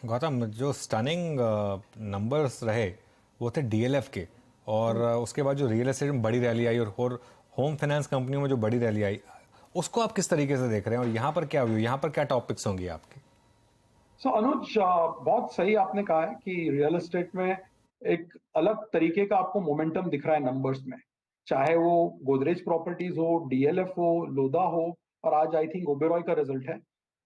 गौतम, जो stunning numbers रहे वो थे डीएलएफ के, और उसके बाद जो रियल एस्टेट में बड़ी रैली आई और होम फाइनेंस कंपनियों में जो बड़ी रैली आई, उसको आप किस तरीके से देख रहे हैं और यहाँ पर क्या व्यू, यहाँ पर क्या टॉपिक्स होंगी आपके? अनुज, बहुत सही आपने कहा है कि रियल एस्टेट में एक अलग तरीके का आपको मोमेंटम दिख रहा है नंबर्स में। चाहे वो गोदरेज प्रॉपर्टीज हो, डीएलएफ हो, लोधा हो, और आज आई थिंक ओबेरॉय का रिजल्ट है।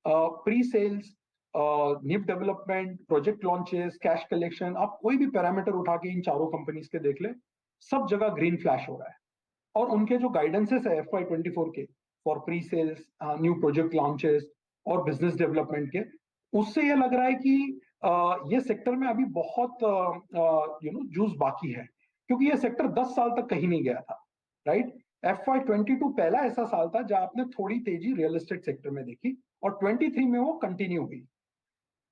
Pre sales, new development, project launches, cash collection, आप कोई भी पैरामीटर उठा के इन चारों कंपनीज के देख ले, सब जगह ग्रीन फ्लैश हो रहा है। और उनके जो गाइडेंसेस है FY24 के for pre sales, new project launches और बिजनेस डेवलपमेंट के, उससे ये लग रहा है कि ये सेक्टर में अभी बहुत जूस बाकी है, क्योंकि ये सेक्टर 10 साल तक कहीं नहीं गया था। राइट। FY22 पहला ऐसा साल था जहां आपने थोड़ी तेजी रियल एस्टेट सेक्टर में देखी, और 23 में वो कंटिन्यू हुई।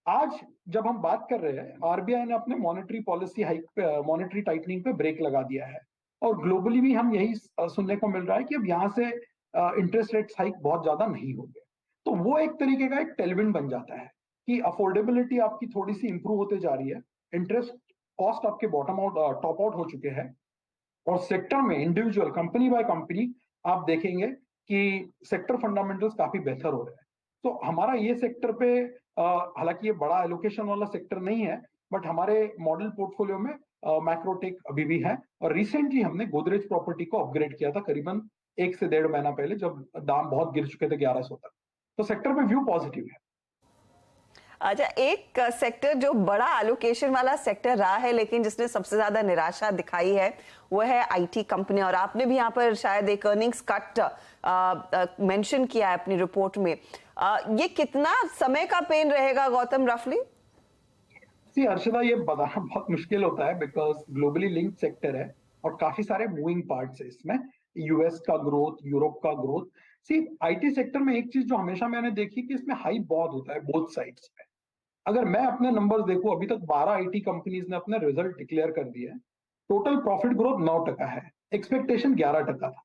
आज जब हम बात कर रहे हैं, आरबीआई ने अपने मॉनेटरी पॉलिसी हाइक पे, मॉनेटरी टाइटनिंग पे ब्रेक लगा दिया है, और ग्लोबली भी हम यही सुनने को मिल रहा है कि अब यहाँ से इंटरेस्ट रेट्स हाइक बहुत ज्यादा नहीं होंगे। तो वो एक तरीके का एक टेलविंड बन जाता है कि अफोर्डेबिलिटी आपकी थोड़ी सी इंप्रूव होते जा रही है, इंटरेस्ट कॉस्ट आपके बॉटम आउट, टॉप आउट हो चुके हैं, और सेक्टर में इंडिविजुअल कंपनी बाय कंपनी आप देखेंगे कि सेक्टर फंडामेंटल्स काफी बेहतर हो रहे हैं। तो हमारा ये सेक्टर पे, हालांकि ये बड़ा एलोकेशन वाला सेक्टर नहीं है, बट हमारे मॉडल पोर्टफोलियो में मैक्रोटेक अभी भी है, और रिसेंटली हमने गोदरेज प्रॉपर्टी को अपग्रेड किया था करीबन 1 से 1.5 महीना पहले, जब दाम बहुत गिर चुके थे 1100 तक। तो सेक्टर में व्यू पॉजिटिव है। अच्छा, एक सेक्टर जो बड़ा एलोकेशन वाला सेक्टर रहा है लेकिन जिसने सबसे ज्यादा निराशा दिखाई है वो है आईटी कंपनी, और आपने भी यहाँ पर शायद एक अर्निंग्स कट मेंशन किया है अपनी रिपोर्ट में। ये कितना समय का पेन रहेगा गौतम, रफली? सी हर्षदा, ये बताना बहुत मुश्किल होता है बिकॉज ग्लोबली लिंक्ड सेक्टर है और काफी सारे मूविंग पार्ट्स है इसमें। यूएस का ग्रोथ, यूरोप का ग्रोथ। सी आईटी सेक्टर में एक चीज जो हमेशा मैंने देखी कि इसमें हाइप बहुत होता है बोथ साइड्स में। अगर मैं अपने नंबर्स देखूं, अभी तक 12 आईटी कंपनीज ने अपने रिजल्ट डिक्लेयर कर दिए हैं। टोटल प्रॉफिट ग्रोथ 9% है, एक्सपेक्टेशन 11% था।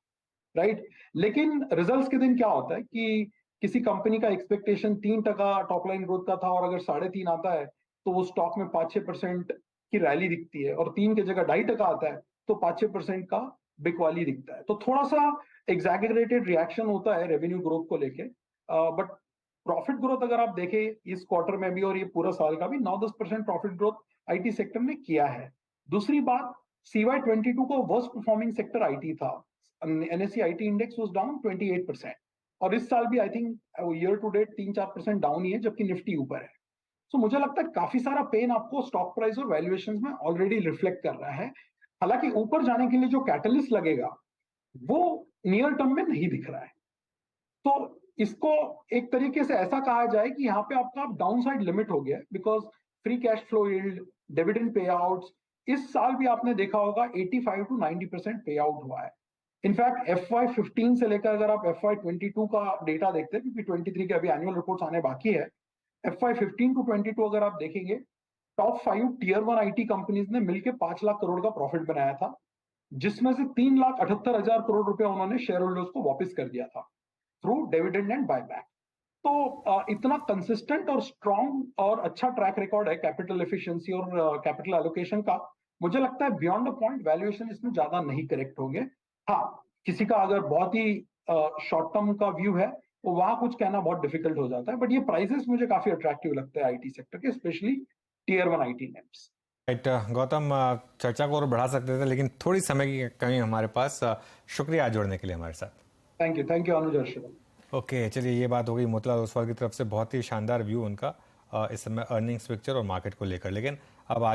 राइट। लेकिन रिजल्ट्स के दिन क्या होता है कि किसी कंपनी का एक्सपेक्टेशन 3% टॉप लाइन ग्रोथ का था, और अगर 3.5 आता है तो वो स्टॉक में 5-6% की रैली दिखती है, और 3 की जगह 2.5% आता है तो 5-6% का बिकवाली दिखता है। तो थोड़ा सा एग्जैगरेटेड रिएक्शन होता है रेवेन्यू ग्रोथ को लेके। बट प्रॉफिट ग्रोथ अगर आप देखें इस क्वार्टर में भी और ये पूरा साल का भी 9-10% प्रॉफिट ग्रोथ आईटी सेक्टर ने किया है। दूसरी बात, CY22 का वर्स्ट परफॉर्मिंग सेक्टर आईटी था। NSE IT index was down 28%, और इस साल भी I think year to date 3-4% down ही है, जबकि निफ्टी ऊपर है। सो मुझे लगता है काफी सारा पेन आपको स्टॉक प्राइस और वैल्यूएशंस में ऑलरेडी रिफ्लेक्ट कर रहा है। हालांकि ऊपर जाने के लिए जो कैटलिस्ट लगेगा वो नियर टर्म में नहीं दिख रहा है। तो इसको एक तरीके से ऐसा कहा जाए कि यहाँ पे आपका डाउन साइड लिमिट हो गया है, because free cash flow yield, dividend pay outs, इस साल भी आपने देखा होगा 85-90% पे आउट हुआ है। इनफैक्ट FY15 से लेकर अगर आप FY22 का डेटा देखते हैं, क्योंकि 23 के अभी एनुअल रिपोर्ट्स आने बाकी है, FY15 to 22 अगर आप देखेंगे, टॉप 5 टियर 1 आईटी कंपनीज ने मिलकर 5 लाख करोड़ का प्रॉफिट बनाया था, जिसमें से 3,78,000 करोड़ रुपए उन्होंने शेयर होल्डर्स को वापस कर दिया था थ्रू डिविडेंड एंड बायबैक। तो इतना कंसिस्टेंट और स्ट्रॉन्ग और अच्छा ट्रैक रिकॉर्ड है कैपिटल एफिशिएंसी और कैपिटल एलोकेशन का। मुझे लगता है बियॉन्ड अ पॉइंट वैल्यूएशन इसमें ज्यादा नहीं करेक्ट होंगे। हाँ, किसी का अगर बहुत ही शॉर्ट टर्म का व्यू है तो वहां कुछ कहना बहुत डिफिकल्ट हो जाता है, बट ये प्राइसेस मुझे काफी अट्रैक्टिव लगता है आईटी सेक्टर के, specially tier 1 IT names. Right Gautam, चर्चा को और बढ़ा सकते थे लेकिन थोड़ी समय की कमी हमारे पास। शुक्रिया जुड़ने के लिए हमारे साथ। Thank you Anuj Arshad. Okay, चलिए ये बात हो गई मोतीलाल ओसवाल की तरफ से, बहुत ही शानदार व्यू उनका इस समय अर्निंग्स पिक्चर और मार्केट को लेकर। लेकिन अब